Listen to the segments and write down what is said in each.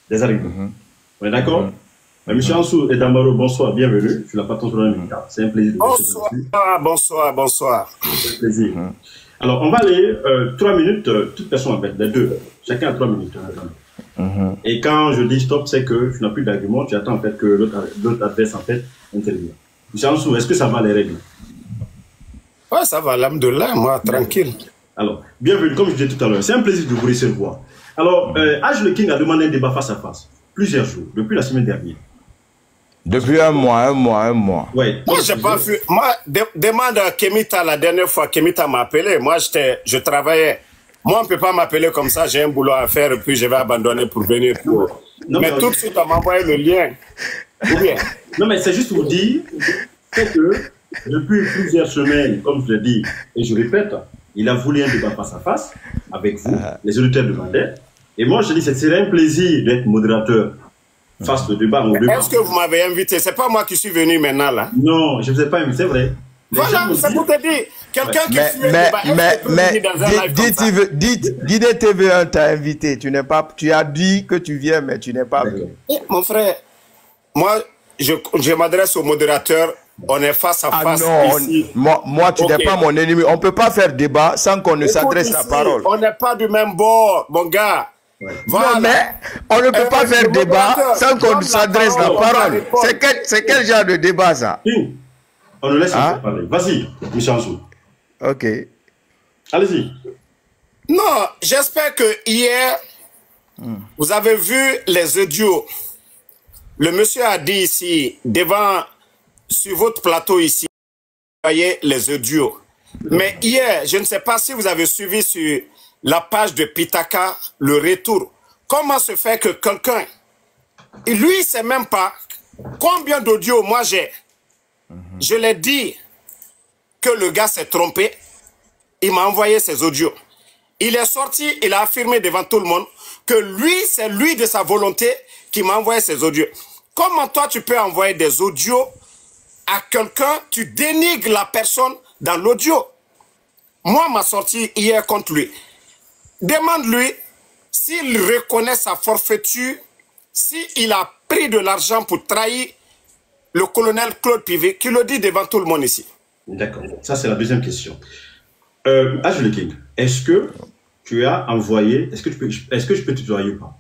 des arguments. On est d'accord? Monsieur Ansou et Damaro, bonsoir, bienvenue. Je suis la patronne de l'Amérique. C'est un plaisir de vous Bonsoir, bonsoir, bonsoir. C'est un plaisir. Alors, on va aller 3 minutes, toute personne avec les deux. Chacun a 3 minutes. Et quand je dis stop, c'est que tu n'as plus d'argument, tu attends en fait que l'autre adverse en fait intervienne. Monsieur Ansou, est-ce que ça va les règles? Ouais, ça va, alhamdoulilah, moi, tranquille. Alors, bienvenue, comme je disais tout à l'heure, c'est un plaisir de vous recevoir. Alors, H. King a demandé un débat face à face, plusieurs jours, depuis la semaine dernière. Depuis un mois. Ouais. Moi, j'ai pas vu. Moi, demande à Kemita la dernière fois. Kemita m'a appelé. Moi, je travaillais. Moi, on ne peut pas m'appeler comme ça. J'ai un boulot à faire et puis je vais abandonner pour venir. Non, mais tout de suite, on m'a envoyé le lien. Ou bien? Non, mais c'est juste pour dire que depuis plusieurs semaines, comme je l'ai dit, et je répète, il a voulu un débat face à face avec vous, les auditeurs demandaient. Et moi, je dis, ce serait un plaisir d'être modérateur face au débat. Est-ce que vous m'avez invité? C'est pas moi qui suis venu maintenant, là. Non, je ne vous ai pas invité, c'est vrai. Voilà, c'est pour te dire. Quelqu'un qui suit le débat, Guidé TV1 t'a invité. Tu as dit que tu viens, mais tu n'es pas venu. Mon frère, moi, je m'adresse au modérateur. On est face à face ici. Moi, tu n'es pas mon ennemi. On ne peut pas faire débat sans qu'on ne s'adresse la parole. On n'est pas du même bord, mon gars. Voilà. Non, mais on ne peut pas faire débat sans qu'on s'adresse la parole. C'est quel genre de débat, ça? On nous laisse parler. Vas-y, Michel Ansou. Ok. Allez-y. Non, j'espère que hier, vous avez vu les audios. Le monsieur a dit ici, sur votre plateau ici, vous voyez les audios. Mais hier, je ne sais pas si vous avez suivi sur la page de Pitaka, le retour. Comment se fait que quelqu'un, lui, il ne sait même pas combien d'audios moi j'ai. Je l'ai dit que le gars s'est trompé. Il m'a envoyé ses audios. Il est sorti, il a affirmé devant tout le monde que lui, c'est lui de sa volonté qui m'a envoyé ses audios. Comment toi, tu peux envoyer des audios à quelqu'un, tu dénigres la personne dans l'audio? Moi, m'a sorti hier contre lui. Demande-lui s'il reconnaît sa forfaiture, s'il a pris de l'argent pour trahir le colonel Claude Pivet, qui le dit devant tout le monde ici. D'accord. Ça, c'est la deuxième question. H. King, est-ce que tu as envoyé, est-ce que je peux te tutoyer ou pas?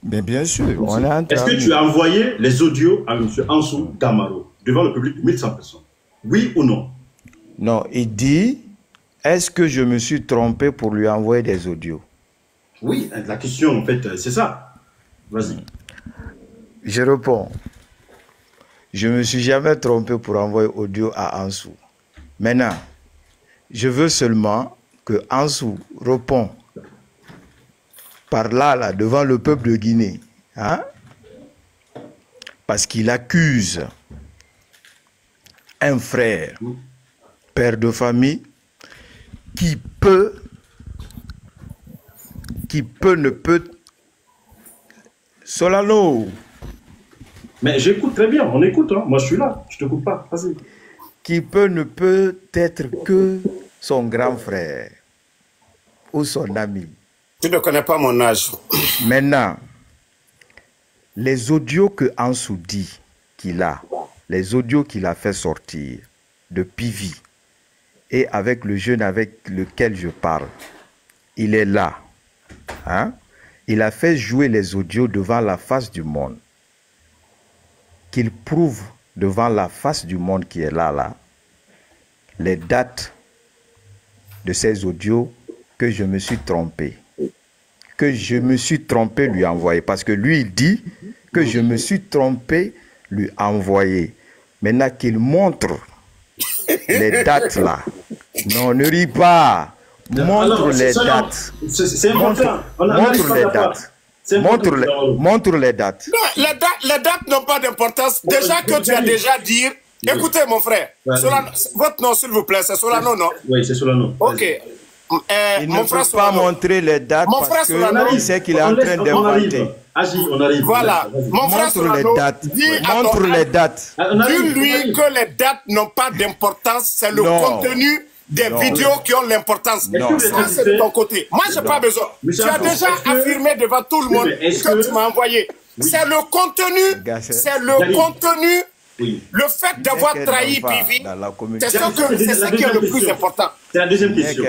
Mais bien sûr. Est-ce que tu as envoyé les audios à M. Ansou Damaro devant le public de 1100 personnes? Oui ou non? Non, il dit, est-ce que je me suis trompé pour lui envoyer des audios? Oui, la question, en fait, c'est ça. Vas-y. Je réponds. Je ne me suis jamais trompé pour envoyer audio à Ansou. Maintenant, je veux seulement que Ansou réponde par là, devant le peuple de Guinée. Hein? Parce qu'il accuse un frère, père de famille, qui ne peut... Solano. Mais j'écoute très bien, on écoute, hein. Moi je suis là, je te coupe pas, vas-y. Qui ne peut être que son grand frère ou son ami. Tu ne connais pas mon âge. Maintenant, les audios que Ansou dit qu'il a, les audios qu'il a fait sortir de Pivi et avec le jeune avec lequel je parle, il est là. Hein? Il a fait jouer les audios devant la face du monde. Qu'il prouve devant la face du monde qui est là, les dates de ces audios que je me suis trompé. Que je me suis trompé lui envoyer. Parce que lui, il dit que je me suis trompé lui envoyer. Maintenant qu'il montre les dates là. Non, ne ris pas. Montre les dates. C'est important. Montre les dates. Montre les dates. Non, les dates n'ont pas d'importance. Déjà que tu as déjà dit... Écoutez, mon frère. Solano, votre nom, s'il vous plaît, c'est Solano, non? Oui, c'est Solano. Ok. Il ne peut pas montrer les dates parce qu'il sait qu'il est en train d'inventer. On arrive. Voilà. Mon frère Solano, montre les dates. Dis-lui que les dates n'ont pas d'importance. C'est le contenu des vidéos qui ont l'importance. Ça, c'est de ton côté. Moi, je n'ai pas besoin. Tu as déjà affirmé devant tout le monde que tu m'as envoyé. C'est le contenu, c'est le contenu. Oui. Le fait d'avoir trahi PV, c'est ce qui est le plus important. C'est la deuxième question.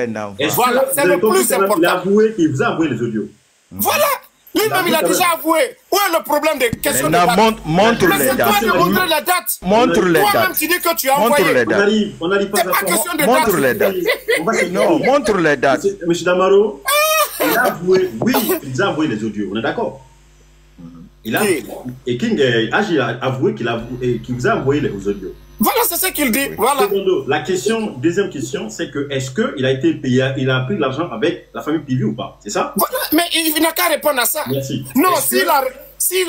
Voilà, c'est le plus important. Il a avoué qu'il vous a envoyé les audios. Voilà. Lui-même, il a déjà avoué. Où est le problème des questions de date? Montre les dates. C'est toi de montrer les dates. Montre les dates. Toi-même, tu dis que tu as envoyé. Montre les dates. On n'arrive pas C'est pas question de date. Montre les dates. Non, montre les dates. Monsieur Damaro, il a avoué, oui, il vous a envoyé les audios. On est d'accord? Il a, et King Agi a avoué qu'il vous a envoyé les audios. Voilà, c'est ce qu'il dit. Voilà. Secondo, la question, deuxième question, c'est que est-ce qu'il a été payé, il a pris de l'argent avec la famille Pivi ou pas? C'est ça? Voilà. Mais il n'a qu'à répondre à ça. Merci. Non, s'il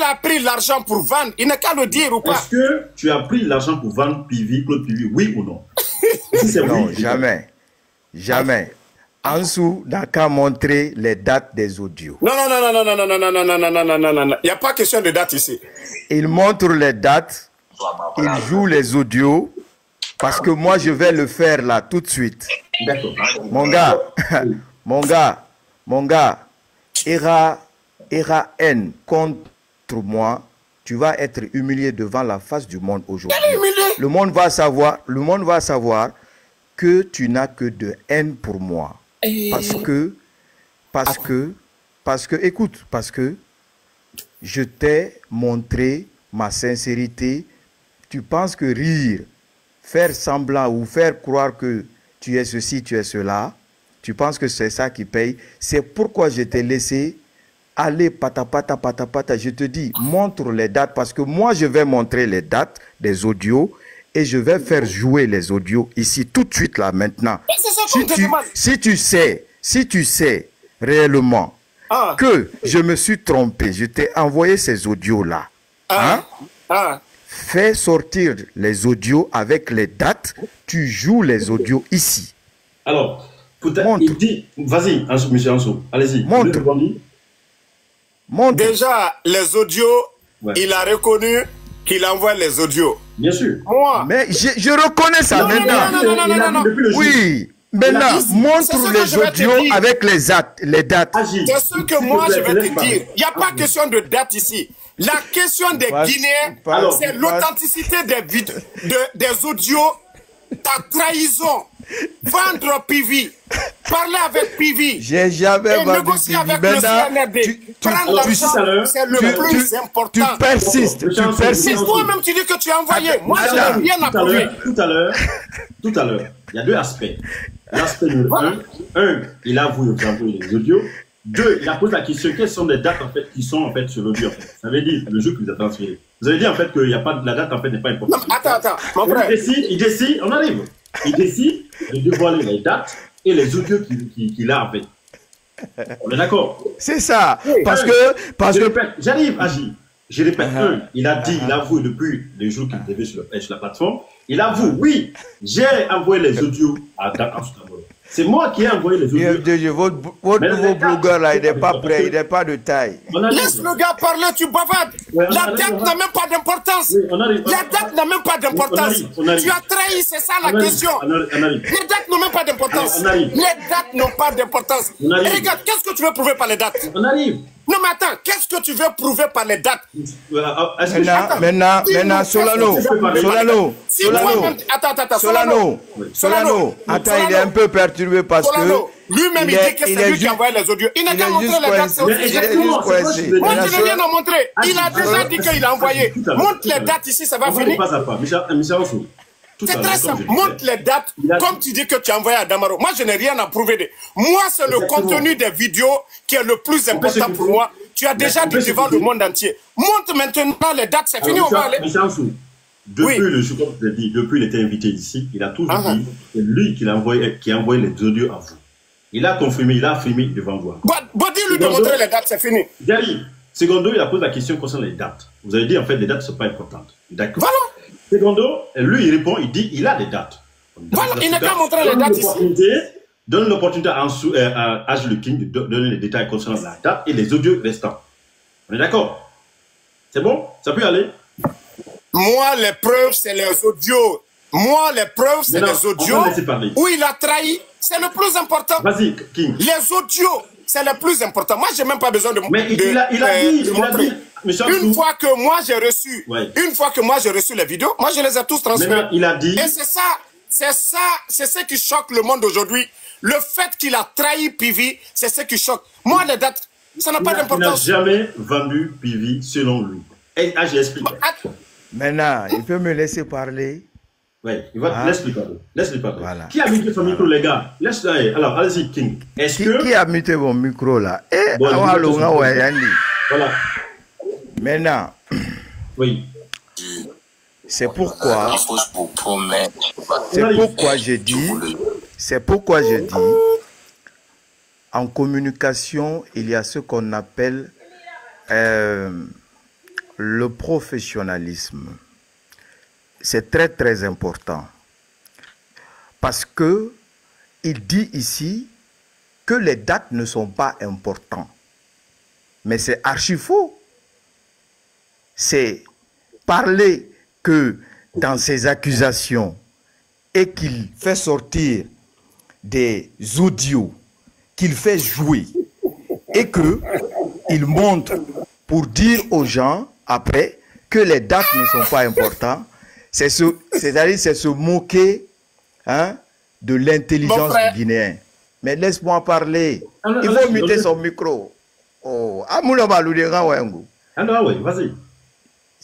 a pris l'argent pour vendre, il n'a qu'à le dire ou pas. Est-ce que tu as pris l'argent pour vendre Pivi, Claude Pivi, oui ou non? Si non, oui, jamais. Jamais. Ansou n'a qu'à montrer les dates des audios. Non. Il n'y a pas question de date ici. Il montre les dates, il joue les audios, parce que moi je vais le faire là tout de suite. D'accord. Mon gars, Ira N contre moi, tu vas être humilié devant la face du monde aujourd'hui. Le monde va savoir que tu n'as que de haine pour moi. Parce que, écoute, parce que je t'ai montré ma sincérité. Tu penses que rire, faire semblant ou faire croire que tu es ceci, tu es cela, tu penses que c'est ça qui paye. C'est pourquoi je t'ai laissé aller patapata. Je te dis, montre les dates parce que moi, je vais montrer les dates des audios et je vais faire jouer les audios ici tout de suite là maintenant. Si tu sais réellement que je me suis trompé, je t'ai envoyé ces audios là. Fais sortir les audios avec les dates, tu joues les audios ici. Alors, il dit, vas-y, monsieur Ansou, allez-y. Montre. Déjà, les audios, il a reconnu qu'il envoie les audios. Bien sûr. Moi. Mais je reconnais ça maintenant. Non. Oui. Maintenant, montre les audios avec les dates. C'est ce que moi je vais te dire. Il n'y a pas question de date ici. La question des Guinéens, c'est l'authenticité des audios, ta trahison, vendre PV, parler avec PV, j'ai jamais vendu négocier avec le CNRD, prendre l'argent, c'est le plus important. Tu persistes. Toi-même tu dis que tu as envoyé. Moi je n'ai rien à prouver. Tout à l'heure, il y a deux aspects. L'aspect numéro un, il a voulu envoyer les audios. Deux, il a posé la question, quelles sont les dates en fait qui sont en fait sur l'audio en fait. Ça veut dire le jeu que vous avez transféré. Vous avez dit en fait que y a pas, la date en fait n'est pas importante. Non, attends, mon frère. Il décide, on arrive. Il décide de dévoiler les dates et les audios qu'il a en fait. On est d'accord? C'est ça. Parce que j'arrive, Agi. Je répète, il a dit, il a avoué depuis le jour qu'il devait sur la plateforme, il avoue, oui, j'ai envoyé les audios à Dakar. C'est moi qui ai envoyé les audios. Votre nouveau blogueur là, il n'est pas prêt, il n'est pas de taille. Laisse le gars parler, tu bavardes. La date n'a même pas d'importance. La date n'a même pas d'importance. Tu as trahi, c'est ça la question. Les dates n'ont même pas d'importance. Les dates n'ont pas d'importance. Regarde, qu'est-ce que tu veux prouver par les dates? On arrive. Non mais attends, qu'est-ce que tu veux prouver par les dates? Maintenant, Solano, attends, il est un peu perturbé parce que lui-même il dit que c'est lui qui envoie les audios. Il n'a qu'à montrer les dates. Moi je n'ai rien à montrer. Il a déjà dit qu'il a envoyé. Montre les dates ici, ça va finir. C'est très simple. Montre les dates comme tu dis que tu as envoyé à Damaro. Moi, je n'ai rien à prouver. Moi, c'est le contenu des vidéos qui est le plus important pour moi. Tu as déjà dit devant le monde entier. Montre maintenant les dates, c'est fini, on va aller. Depuis le jour, comme je l'ai dit, depuis qu'il était invité ici, il a toujours dit que c'est lui qui a envoyé les audios à vous. Il a confirmé, il a affirmé devant vous. Dis-lui de montrer les dates, c'est fini. Dali, secondo, il a posé la question concernant les dates. Vous avez dit, en fait, les dates ne sont pas importantes. D'accord. Voilà. Secondo, lui, il répond, il dit, il a des dates. Voilà, il n'a qu'à montrer les dates ici. Donne l'opportunité à Agi le King de donner les détails concernant la date et les audios restants. On est d'accord? C'est bon? Ça peut aller? Moi, les preuves, c'est les audios. Moi, les preuves, c'est Maintenant, les audios on va laisser parler. où il a trahi. C'est le plus important. Vas-y, King. Les audios, c'est le plus important. Moi, j'ai même pas besoin de Mais il a dit, Michel une fois que moi j'ai reçu, ouais. une fois que moi j'ai reçu les vidéos, moi je les ai tous transférées. Maintenant, il a dit. Et c'est ce qui choque le monde aujourd'hui. Le fait qu'il a trahi Pivi, c'est ce qui choque. Moi, les dates, ça n'a pas d'importance. Il n'a jamais vendu Pivi selon lui. Et j'ai expliqué. Maintenant, il peut me laisser parler. Oui, laisse-lui parler. Laisse-lui parler. Voilà. Qui a muté son micro, les gars? Laisse-le. Alors, allez-y, King. Qui a muté mon micro là? Voilà. Maintenant, oui. C'est pourquoi je dis, en communication, il y a ce qu'on appelle le professionnalisme. C'est très très important. Parce que il dit ici que les dates ne sont pas importantes. Mais c'est archi faux. C'est parler que dans ses accusations et qu'il fait sortir des audios, qu'il fait jouer et qu'il montre pour dire aux gens après que les dates ne sont pas importantes, c'est-à-dire c'est se moquer de l'intelligence du Guinéen. Mais laisse-moi parler. Il faut muter son micro. Oh, oui, vas-y.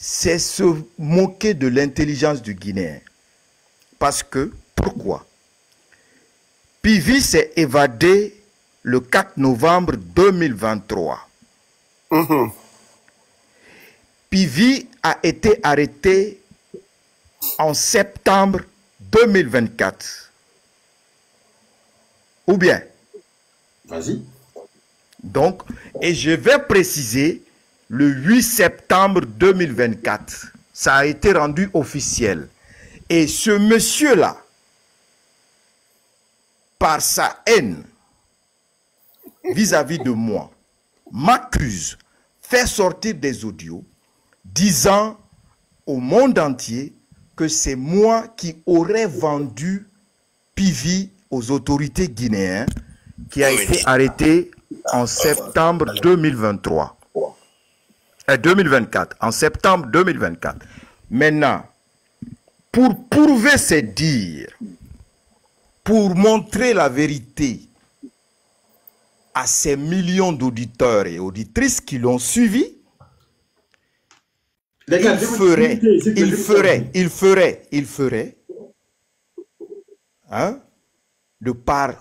C'est se moquer de l'intelligence du Guinéen. Parce que, pourquoi? Pivi s'est évadé le 4 novembre 2023. Pivi a été arrêté en septembre 2024. Ou bien? Vas-y. Donc, et je vais préciser, le 8 septembre 2024, ça a été rendu officiel. Et ce monsieur-là, par sa haine vis-à-vis de moi, m'accuse, fait sortir des audios, disant au monde entier que c'est moi qui aurais vendu Pivi aux autorités guinéennes, qui a été arrêté en septembre 2023. 2024, en septembre 2024. Maintenant, pour prouver ces dires, pour montrer la vérité à ces millions d'auditeurs et auditrices qui l'ont suivi, il ferait, de par,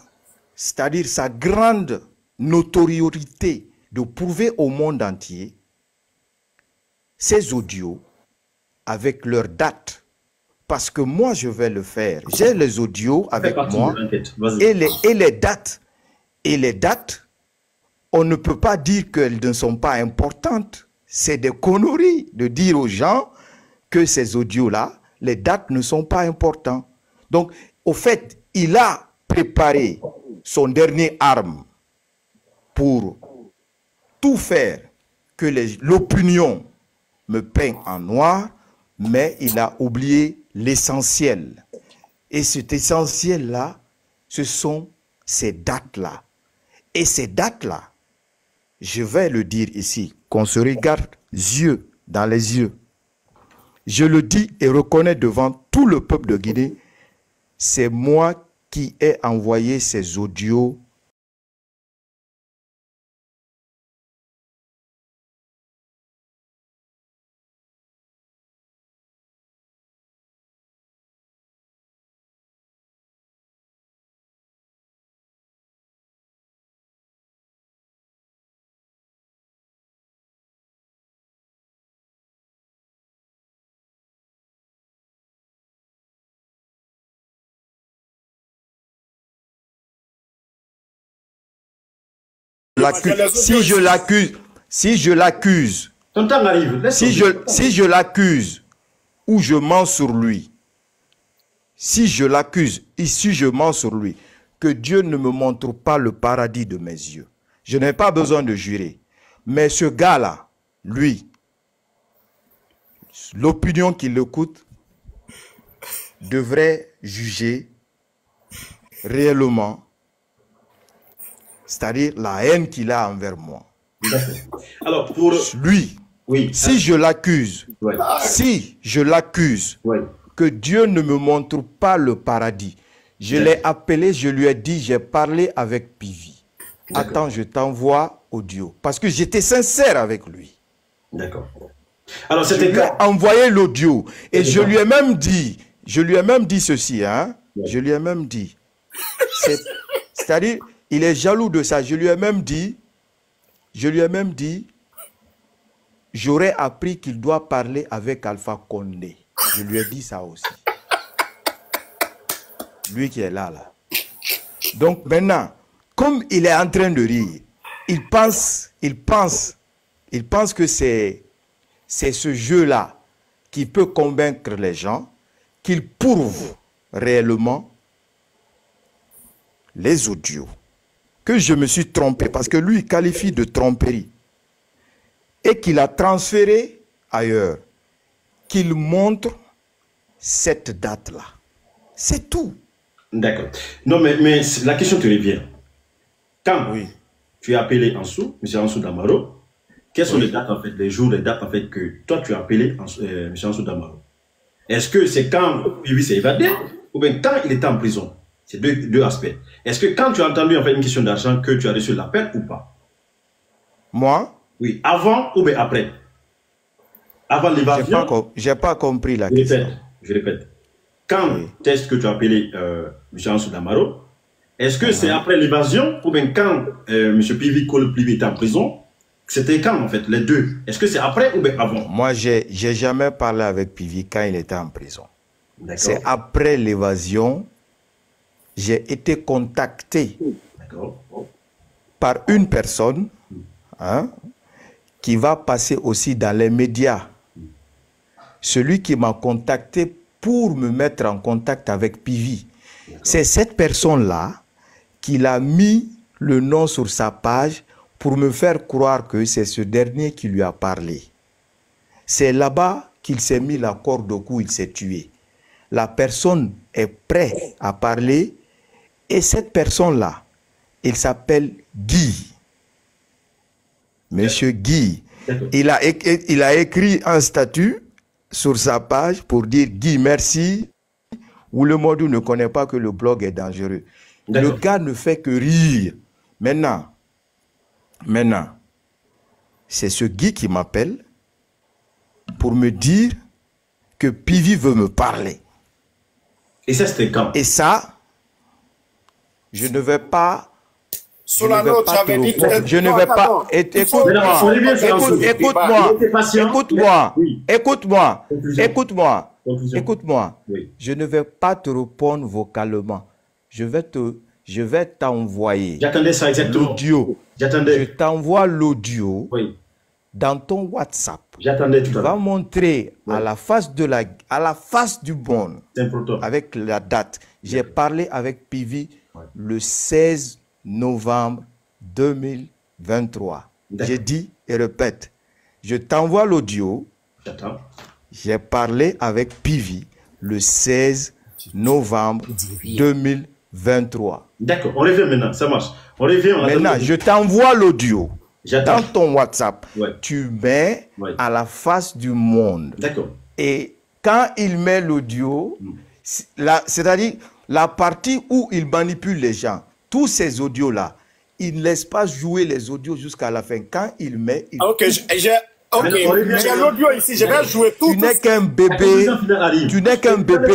c'est-à-dire sa grande notoriété, de prouver au monde entier ces audios avec leurs dates. Parce que moi, je vais le faire. J'ai les audios avec moi et les dates. Et les dates, on ne peut pas dire qu'elles ne sont pas importantes. C'est des conneries de dire aux gens que ces audios-là, les dates ne sont pas importantes. Donc, au fait, il a préparé son dernier arme pour tout faire que l'opinion me peint en noir, mais il a oublié l'essentiel. Et cet essentiel-là, ce sont ces dates-là. Et ces dates-là, je vais le dire ici, qu'on se regarde yeux dans les yeux. Je le dis et reconnais devant tout le peuple de Guinée, c'est moi qui ai envoyé ces audios . Si je l'accuse, ou je mens sur lui, si je l'accuse, ici je mens sur lui, que Dieu ne me montre pas le paradis de mes yeux. Je n'ai pas besoin de jurer. Mais ce gars-là, lui, l'opinion qui l'écoute, devrait juger réellement, c'est-à-dire la haine qu'il a envers moi. Alors, pour lui, oui. Si je l'accuse, que Dieu ne me montre pas le paradis, je l'ai appelé, je lui ai dit, j'ai parlé avec Pivi. Attends, je t'envoie audio. Parce que j'étais sincère avec lui. D'accord. Alors, c'était je lui ai envoyé l'audio. Et je lui ai même dit ceci, hein. Je lui ai même dit. C'est-à-dire, il est jaloux de ça. Je lui ai même dit, j'aurais appris qu'il doit parler avec Alpha Condé. Je lui ai dit ça aussi. Lui qui est là. Donc maintenant, comme il est en train de rire, il pense que c'est ce jeu-là qui peut convaincre les gens, qu'il prouve réellement les audios. Que je me suis trompé, parce que lui, il qualifie de tromperie. Et qu'il a transféré ailleurs. Qu'il montre cette date-là. C'est tout. D'accord. Non, mais la question te revient. Quand tu as appelé Ansou, M. Ansou Damaro, quelles sont les dates, en fait, les jours, les dates, en fait, que toi, tu as appelé M. Ansou Damaro? Est-ce que c'est quand Pivi s'est évadé ou bien quand il était en prison? C'est deux aspects. Est-ce que quand tu as entendu, en fait, une question d'argent, que tu as reçu l'appel ou pas? Moi? Oui. Avant ou bien après? Avant l'évasion? J'ai pas compris la question. Je répète. Quand est-ce que tu as appelé M. Ansou Damaro? Est-ce que c'est après l'évasion ou bien quand M. Pivi Pivi était en prison? C'était quand, en fait, les deux? Est-ce que c'est après ou bien avant? Moi, j'ai jamais parlé avec Pivi quand il était en prison. C'est après l'évasion. J'ai été contacté par une personne qui va passer aussi dans les médias. Celui qui m'a contacté pour me mettre en contact avec Pivi. C'est cette personne-là qui a mis le nom sur sa page pour me faire croire que c'est ce dernier qui lui a parlé. C'est là-bas qu'il s'est mis la corde au cou, il s'est tué. La personne est prête à parler et cette personne-là, il s'appelle Guy. Monsieur Guy. Il a écrit un statut sur sa page pour dire Guy, merci. Ou le Modou ne connaît pas que le blog est dangereux. Le gars ne fait que rire. Maintenant, c'est ce Guy qui m'appelle pour me dire que Pivi veut me parler. Et ça, c'était quand? Et ça, je ne vais pas... Solano, tu avais dit... Je ne vais pas... Écoute-moi. Je ne vais pas te répondre vocalement. Je vais t'envoyer l'audio. Je t'envoie l'audio dans ton WhatsApp. J'attendais tout à l'heure. Tu vas montrer à la face du monde, avec la date. J'ai parlé avec Pivi le 16 novembre 2023. J'ai dit et répète, je t'envoie l'audio. J'attends. J'ai parlé avec Pivi le 16 novembre 2023. D'accord, on revient maintenant, ça marche. Maintenant, je t'envoie l'audio. Dans ton WhatsApp, tu mets à la face du monde. D'accord. Et quand il met l'audio, c'est-à-dire la partie où il manipule les gens, tous ces audios-là, il ne laisse pas jouer les audios jusqu'à la fin. Quand il met... j'ai l'audio ici, je vais jouer tout. Tu n'es qu'un bébé,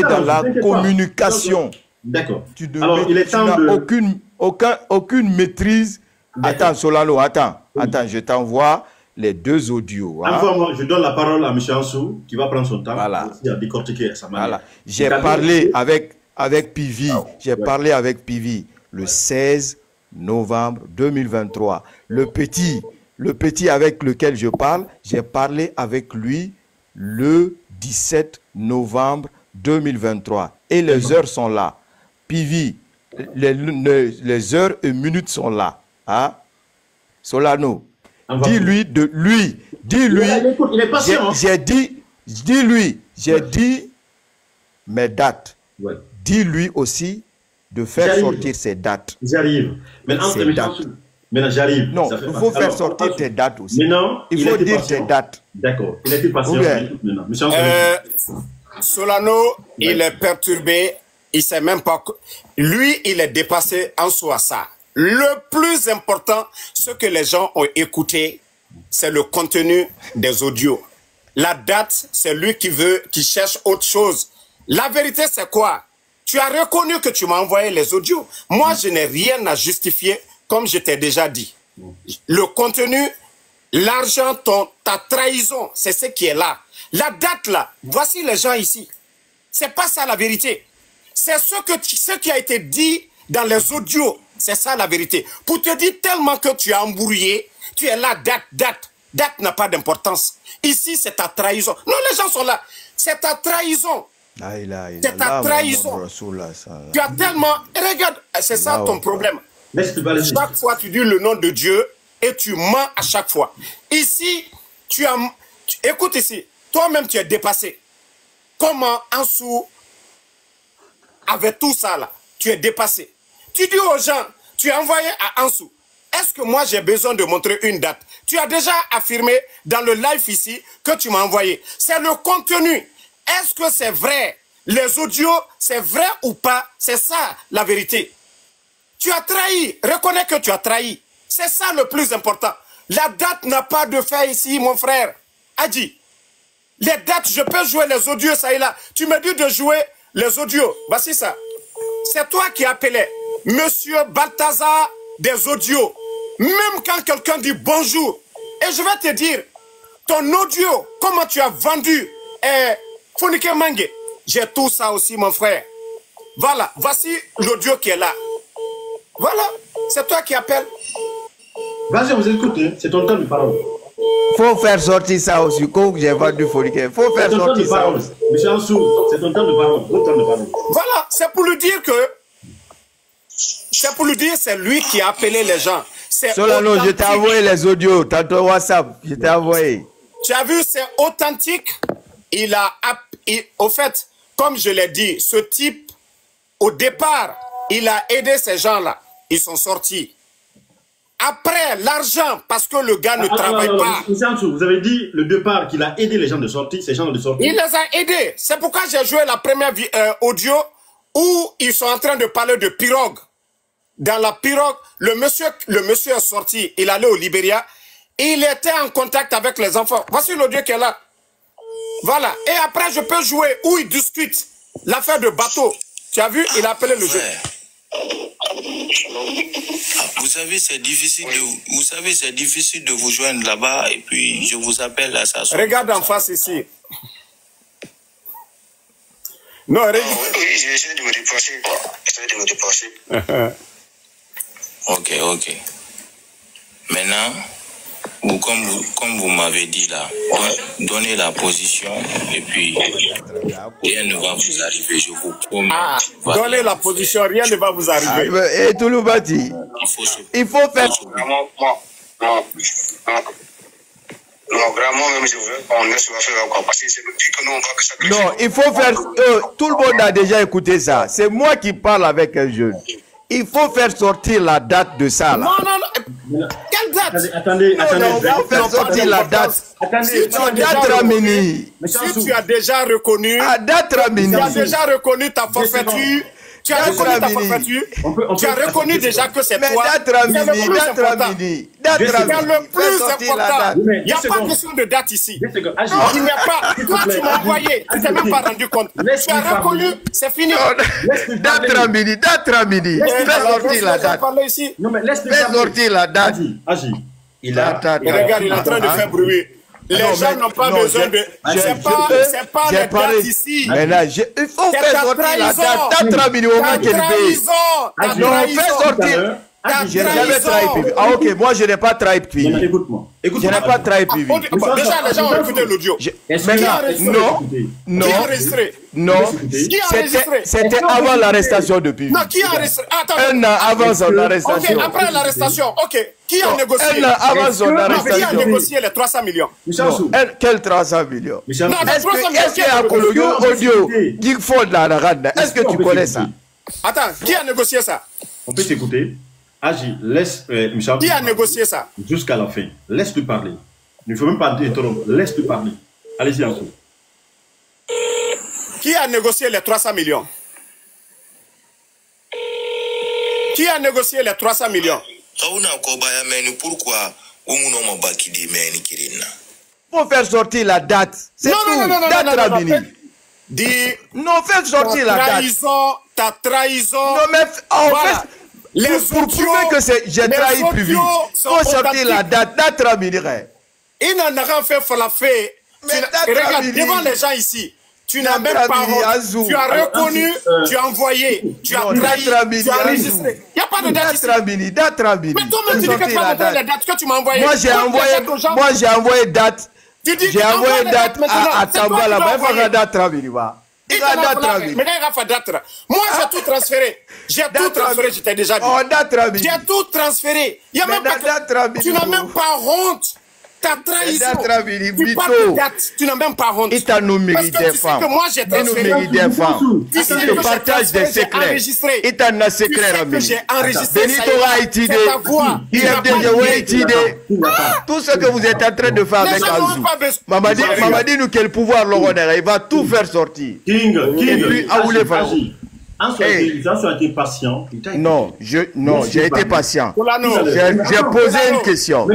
dans la communication. D'accord. Tu n'as aucune maîtrise. Attends, Solano, attends, je t'envoie les deux audios. Envoie-moi, je donne la parole à M. Ansou, qui va prendre son temps à décortiquer sa manière. J'ai parlé avec Pivi, parlé avec Pivi le 16 novembre 2023. Le petit avec lequel je parle, j'ai parlé avec lui le 17 novembre 2023. Et les heures sont là. Pivi, les heures et minutes sont là. Hein? Solano, dis-lui, il est patient. J'ai dit mes dates. Ouais. Dis-lui aussi de faire sortir ses dates. J'arrive. Maintenant, j'arrive. Non, il faut faire sortir tes dates aussi. Maintenant, il faut dire tes dates. D'accord. Il a été patient. Solano, il est perturbé. Il sait même pas. Lui, il est dépassé en soi ça. Le plus important, ce que les gens ont écouté, c'est le contenu des audios. La date, c'est lui qui cherche autre chose. La vérité, c'est quoi? Tu as reconnu que tu m'as envoyé les audios. Moi, je n'ai rien à justifier, comme je t'ai déjà dit. Le contenu, l'argent, ta trahison, c'est ce qui est là. La date, là, voici les gens ici. C'est pas ça la vérité. C'est ce qui a été dit dans les audios. C'est ça la vérité. Pour te dire tellement que tu as embrouillé, tu es là, date. Date n'a pas d'importance. Ici, c'est ta trahison. Non, les gens sont là. C'est ta trahison. C'est ta trahison. Tu as tellement... Regarde, c'est ça ton problème. Chaque fois, tu dis le nom de Dieu et tu mens à chaque fois. Ici, écoute ici, toi-même, tu es dépassé. Comment Ansou, avec tout ça là, tu es dépassé. Tu dis aux gens, tu as envoyé à Ansou, est-ce que moi j'ai besoin de montrer une date? Tu as déjà affirmé dans le live ici que tu m'as envoyé. C'est le contenu. Est-ce que c'est vrai? Les audios, c'est vrai ou pas? C'est ça la vérité. Tu as trahi. Reconnais que tu as trahi. C'est ça le plus important. La date n'a pas de fait ici, mon frère. Adi, les dates, je peux jouer les audios, ça et là. Tu me dis de jouer les audios. Voici ça. C'est toi qui appelais Monsieur Balthazar des audios. Même quand quelqu'un dit bonjour. Et je vais te dire, ton audio, comment tu as vendu Fonike Mange. J'ai tout ça aussi, mon frère. Voilà, voici l'audio qui est là. Voilà, c'est toi qui appelles. Vas-y, vous écoutez, c'est ton temps de parole. Faut faire sortir ça aussi, comme j'ai vendu Fonike. Faut faire sortir ça aussi. Monsieur Ansou, c'est ton temps de parole. Votre temps de parole. Voilà, c'est pour lui dire que... C'est pour lui dire, c'est lui qui a appelé les gens. Solano, je t'ai envoyé les audios, t'as ton WhatsApp, je t'ai envoyé. Tu as vu, c'est authentique. Au fait, comme je l'ai dit, ce type, au départ, il a aidé ces gens-là. Ils sont sortis. Après, l'argent, parce que le gars ne travaille pas. Vous avez dit le départ qu'il a aidé les gens de sortir, ces gens de sortir. Il les a aidés. C'est pourquoi j'ai joué la première audio où ils sont en train de parler de pirogue. Dans la pirogue, le monsieur est sorti, il allait au Libéria, et il était en contact avec les enfants. Voici l'audio qui est là. Voilà. Et après, je peux jouer où il discute l'affaire de bateau. Tu as vu, il a appelé le jeu. Vous savez, c'est difficile de vous joindre là-bas, et puis je vous appelle à ça. Regarde en face ici. Non, regarde. Oui, j'essaie de me déplacer. Ok. Maintenant, comme vous m'avez dit là, donnez la position et puis rien ne va vous arriver, je vous promets. Donnez la position, rien ne va vous arriver. Et Touloubati, il faut faire... Non, vraiment, même je veux qu'on laisse faire encore parce que c'est depuis que nous on va que ça. Non, il faut faire... tout le monde a déjà écouté ça. C'est moi qui parle avec un jeune. Il faut faire sortir la date de ça là. Non. Quelle date? Attendez. On va faire sortir la date. Si tu as déjà reconnu... Tu as déjà reconnu ta forfaiture. Tu as reconnu ta forfaiture. Tu as reconnu déjà que c'est toi. C'est le plus important. Il n'y a pas de question de date ici. Il n'y a pas. Toi, tu m'as envoyé. Tu ne t'es même pas rendu compte. Tu as reconnu. C'est fini. Date Ramini. Fais sortir la date. Fais sortir la date. Il regarde, il est en train de faire bruit. Les gens n'ont pas besoin de... C'est pas les dates ici. Maintenant, il faut faire sortir la date. Date Ramini, on va trahison. Non, fais sortir. Je n'ai jamais trahi PV. Ah ok, moi je n'ai pas trahi PV. Écoute-moi. Je n'ai pas trahi PV. Déjà, les gens ont écouté l'audio. Non, non, Qui a enregistré? non. Qui a enregistré? C'était avant l'arrestation de PV. Non, qui a enregistré? Attends. Un an avant son arrestation. Ok, après l'arrestation, ok. Qui a négocié? Un an avant son Qui a arrestation. négocié les 300 millions? Quel 300 millions? Michel, Non, Est-ce 300 millions, qu'il y a un audio qui faut de la rade? Est-ce que tu connais ça? Attends, qui a négocié ça? on peut t'écouter. Agi, laisse Michel. Qui a négocié ça? Jusqu'à la fin. Laisse-le parler. Il ne faut même pas interrompre. Laisse-le parler. Allez-y, Ansou. Qui a négocié les 300 millions? Qui a négocié les 300 millions? Pourquoi Faut faire sortir la date. C'est tout. Date Ramini. Dis. Non, faites sortir la date. Ta trahison. Non, mais en fait, les pour prouver que j'ai trahi PV, faut sortir la date. Date Ramini. Il n'en a rien fait falafé. Regarde, devant les gens ici. Tu n'as même pas honte. Tu as reconnu, tu as envoyé, tu as trahi, tu as enregistré. Il n'y a pas de date ici. Date Ramini. Mais toi-même, tu dis que tu vas montrer les dates que tu m'as envoyées. Moi, j'ai envoyé date. J'ai envoyé date à Tamba là-bas. Il faut la date Ramini. Mais moi, j'ai tout transféré. J'ai tout transféré, je t'ai déjà dit. J'ai tout transféré. Il y a même pas. Tu n'as même pas honte. Ta trahison. Tu parles de date. Tu n'as même pas honte. Il t'a nommé des femmes. Que moi, j'ai transféré. Il te partage des secrets. Il t'a un secret, Ramini. J'ai enregistré. Benito Haïti. Tout ce que vous êtes en train de faire avec Azou. Mamadi nous quel pouvoir il va tout faire sortir. King, et puis Aoulé Falaou. J'en été patient. Non, j'ai été patient. J'ai posé une question.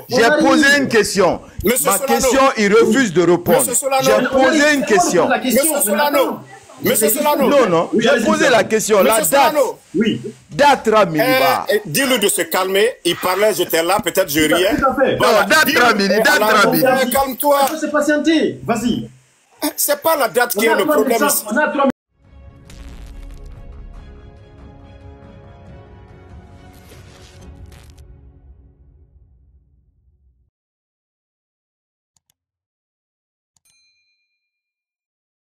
J'ai posé une question. Ma question, il refuse de répondre. J'ai posé une question. Monsieur Solano. Non, j'ai posé la question. La date. Oui. Date Ramini. Dis-lui de se calmer. Il parlait, j'étais là, peut-être je riais. Non, date Ramini. Calme-toi. C'est patienter. Vas-y. C'est pas la date qui est le problème ici.